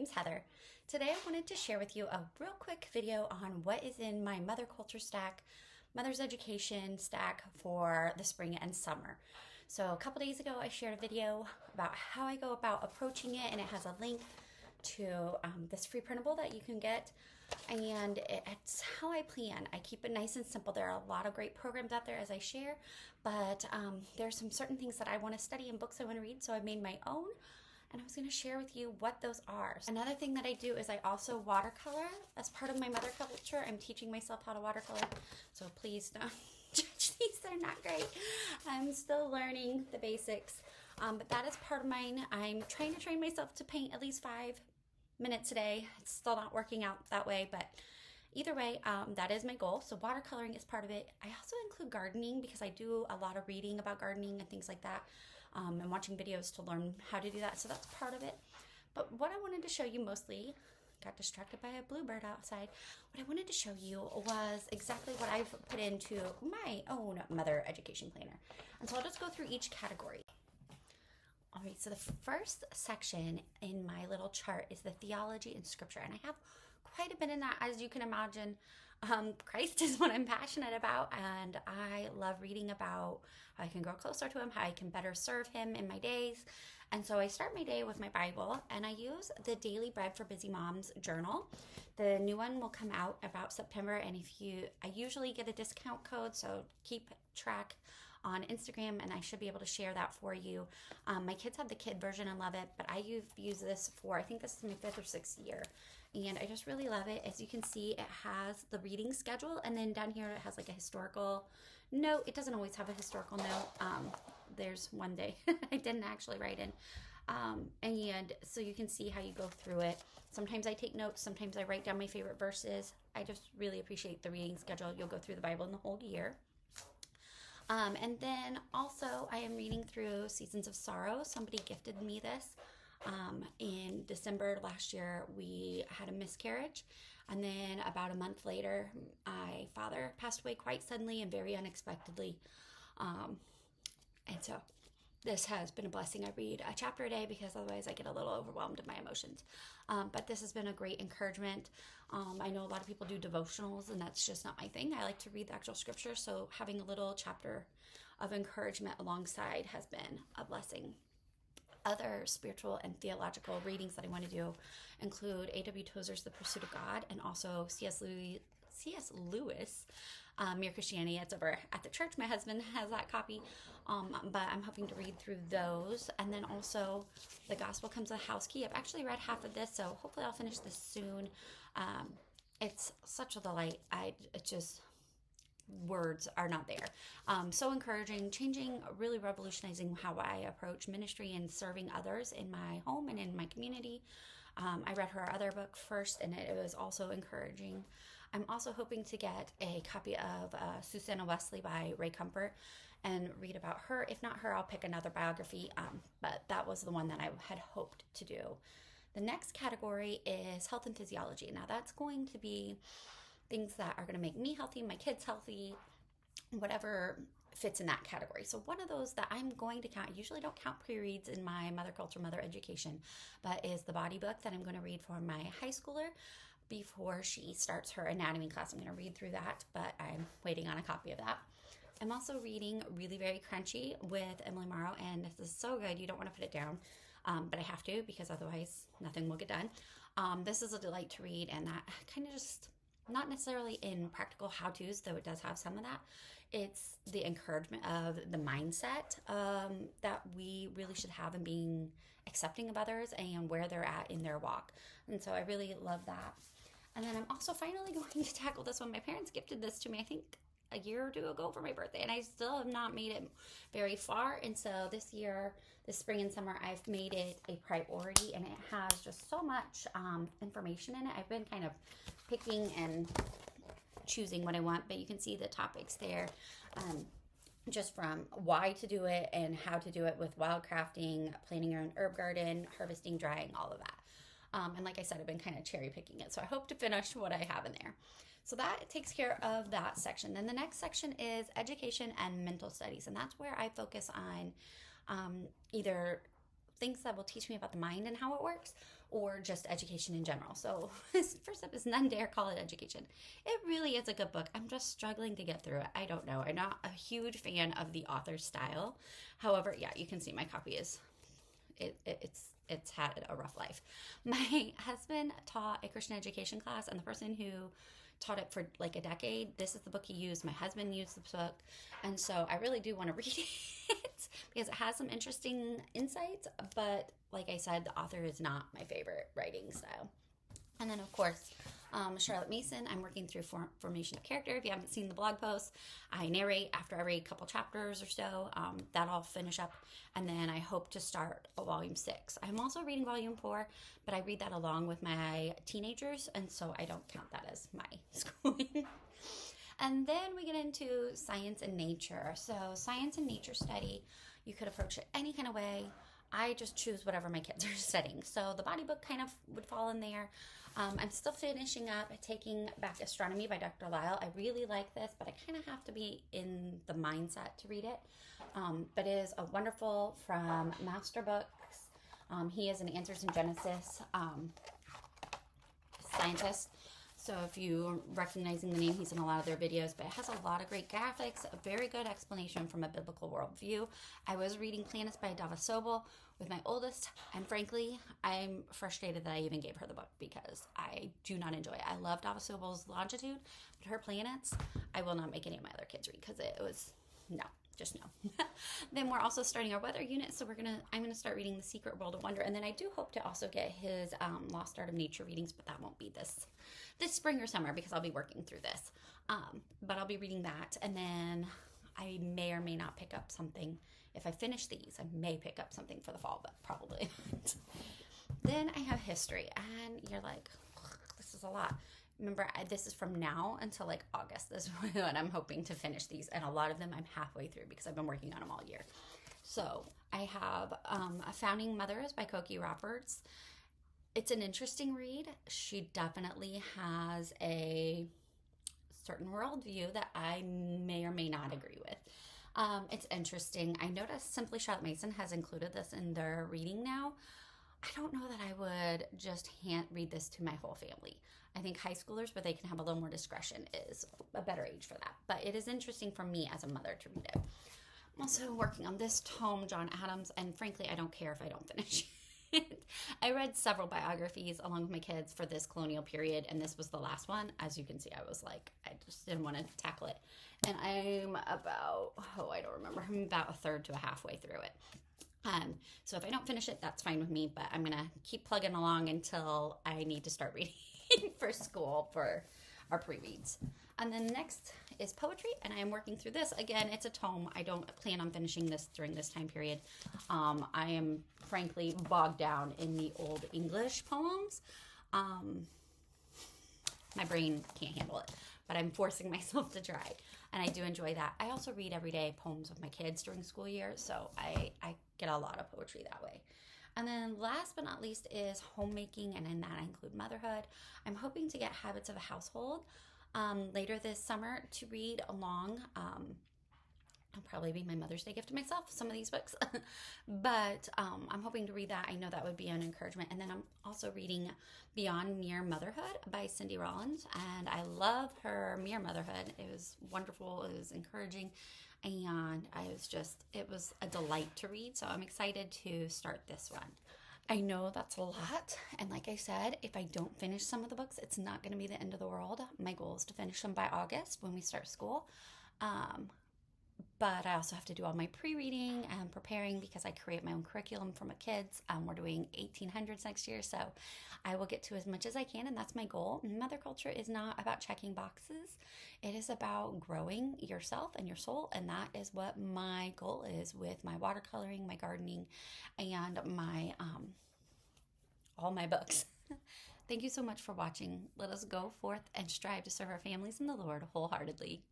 name's Heather. Today I wanted to share with you a real quick video on what is in my mother culture stack, mother's education stack for the spring and summer. So a couple days ago I shared a video about how I go about approaching it, and it has a link to this free printable that you can get, and it's how I plan. I keep it nice and simple. There are a lot of great programs out there, as I share, but there's some certain things that I want to study and books I want to read, so I made my own, and I was going to share with you what those are. Another thing that I do is I also watercolor as part of my mother culture. I'm teaching myself how to watercolor, so please don't judge these. They're not great. I'm still learning the basics, but that is part of mine. I'm trying to train myself to paint at least 5 minutes a day. It's still not working out that way, but either way, that is my goal. So watercoloring is part of it. I also include gardening because I do a lot of reading about gardening and things like that, and watching videos to learn how to do that. So that's part of it. But what I wanted to show you mostly, got distracted by a bluebird outside. What I wanted to show you was exactly what I've put into my own mother education planner. And so I'll just go through each category. All right, so the first section in my little chart is the theology and scripture, and I have quite a bit in that, as you can imagine. Christ is what I'm passionate about, and I love reading about how I can grow closer to him, how I can better serve him in my days. And so I start my day with my Bible, and I use the Daily Bread for Busy Moms journal. The new one will come out about September, and I usually get a discount code, so keep track on Instagram, and I should be able to share that for you. My kids have the kid version and love it, but I use this for, I think this is my 5th or 6th year, and I just really love it. As you can see, it has the reading schedule, and then down here it has like a historical note. It doesn't always have a historical note. There's one day I didn't actually write in. And so you can see how you go through it. Sometimes I take notes, sometimes I write down my favorite verses. I just really appreciate the reading schedule. You'll go through the Bible in the whole year. And then also I am reading through Seasons of Sorrow. Somebody gifted me this. In December last year, we had a miscarriage. And then about a month later, my father passed away quite suddenly and very unexpectedly. And so this has been a blessing. I read a chapter a day because otherwise I get a little overwhelmed in my emotions. But this has been a great encouragement. I know a lot of people do devotionals, and that's just not my thing. I like to read the actual scripture, so having a little chapter of encouragement alongside has been a blessing. Other spiritual and theological readings that I want to do include A.W. Tozer's The Pursuit of God, and also C.S. Lewis, Mere Christianity. It's over at the church. My husband has that copy, but I'm hoping to read through those. And then also The Gospel Comes with a House Key. I've actually read half of this, so hopefully I'll finish this soon. It's such a delight. Words are not there. So encouraging, changing, really revolutionizing how I approach ministry and serving others in my home and in my community. I read her other book first, and it was also encouraging. I'm also hoping to get a copy of Susanna Wesley by Ray Comfort and read about her. If not her, I'll pick another biography, but that was the one that I had hoped to do. The next category is health and physiology. Now that's going to be things that are going to make me healthy, my kids healthy, whatever fits in that category. So one of those that I'm going to count, I usually don't count pre-reads in my mother culture, mother education, but is the body book that I'm going to read for my high schooler before she starts her anatomy class. I'm going to read through that, but I'm waiting on a copy of that. I'm also reading Really Very Crunchy with Emily Morrow, and this is so good. You don't want to put it down, but I have to because otherwise nothing will get done. This is a delight to read, and that kind of just, not necessarily in practical how-tos, though it does have some of that. It's the encouragement of the mindset that we really should have in being accepting of others and where they're at in their walk. And so I really love that. And then I'm also finally going to tackle this one. My parents gifted this to me, I think, a year or two ago for my birthday, and I still have not made it very far. And so this year, this spring and summer, I've made it a priority, and it has just so much information in it. I've been kind of picking and choosing what I want, but you can see the topics there, just from why to do it and how to do it with wildcrafting, planning your own herb garden, harvesting, drying, all of that. And like I said, I've been kind of cherry picking it, so I hope to finish what I have in there. So that takes care of that section. Then the next section is education and mental studies, and that's where I focus on either things that will teach me about the mind and how it works, or just education in general. So this first up is None Dare Call It Education. It really is a good book. I'm just struggling to get through it. I don't know. I'm not a huge fan of the author's style. However, yeah, you can see my copy is it's had a rough life. My husband taught a Christian education class, and the person who taught it for like a decade, this is the book he used. My husband used the book, and so I really do want to read it because it has some interesting insights, but like I said, the author is not my favorite writing style. And then, of course, Charlotte Mason, I'm working through Formation of Character. If you haven't seen the blog post, I narrate after every couple chapters or so. That'll finish up, and then I hope to start a volume 6. I'm also reading volume 4, but I read that along with my teenagers, and so I don't count that as my schooling. And then we get into science and nature. So science and nature study, you could approach it any kind of way. I just choose whatever my kids are studying. So the body book kind of would fall in there. I'm still finishing up Taking Back Astronomy by Dr. Lyle. I really like this, but I kind of have to be in the mindset to read it. But it is a wonderful from Master Books. He is an Answers in Genesis scientist. So if you're recognizing the name, he's in a lot of their videos, but it has a lot of great graphics, a very good explanation from a biblical worldview. I was reading Planets by Dava Sobel with my oldest, and frankly, I'm frustrated that I even gave her the book because I do not enjoy it. I love Dava Sobel's Longitude, but her planets, I will not make any of my other kids read because it was, no. Just no. Then we're also starting our weather unit, so I'm gonna start reading The Secret World of Wonder, and then I do hope to also get his Lost Art of Nature readings, but that won't be this spring or summer because I'll be working through this. But I'll be reading that, and then I may or may not pick up something. If I finish these, I may pick up something for the fall, but probably not. Then I have history, and you're like, this is a lot. Remember, this is from now until like August. This is when I'm hoping to finish these. And a lot of them I'm halfway through because I've been working on them all year. So I have Founding Mothers by Cokie Roberts. It's an interesting read. She definitely has a certain worldview that I may or may not agree with. It's interesting. I noticed Simply Charlotte Mason has included this in their reading now. I don't know that I would just read this to my whole family. I think high schoolers, where they can have a little more discretion, is a better age for that. But it is interesting for me as a mother to read it. I'm also working on this tome, John Adams, and frankly, I don't care if I don't finish it. I read several biographies along with my kids for this colonial period, and this was the last one. As you can see, I was like, I just didn't want to tackle it. And I'm about, I don't remember, I'm about a third to a halfway through it. So if I don't finish it, that's fine with me, but I'm going to keep plugging along until I need to start reading for school for our pre-reads. And then next is poetry, and I am working through this. Again, it's a tome. I don't plan on finishing this during this time period. I am frankly bogged down in the Old English poems. My brain can't handle it, but I'm forcing myself to try, and I do enjoy that. I also read every day poems with my kids during school year, so I get a lot of poetry that way. And then last but not least is homemaking, and in that I include motherhood. I'm hoping to get Habits of a Household later this summer to read along. It'll probably be my Mother's Day gift to myself, some of these books. But I'm hoping to read that. I know that would be an encouragement. And then I'm also reading Beyond Mere Motherhood by Cindy Rollins. And I love her Mere Motherhood. It was wonderful. It was encouraging. And it was a delight to read. So I'm excited to start this one. I know that's a lot. And like I said, if I don't finish some of the books, it's not going to be the end of the world. My goal is to finish them by August when we start school. But I also have to do all my pre-reading and preparing because I create my own curriculum for my kids. We're doing 1800s next year, so I will get to as much as I can, and that's my goal. Mother culture is not about checking boxes. It is about growing yourself and your soul, and that is what my goal is with my watercoloring, my gardening, and my all my books. Thank you so much for watching. Let us go forth and strive to serve our families and the Lord wholeheartedly.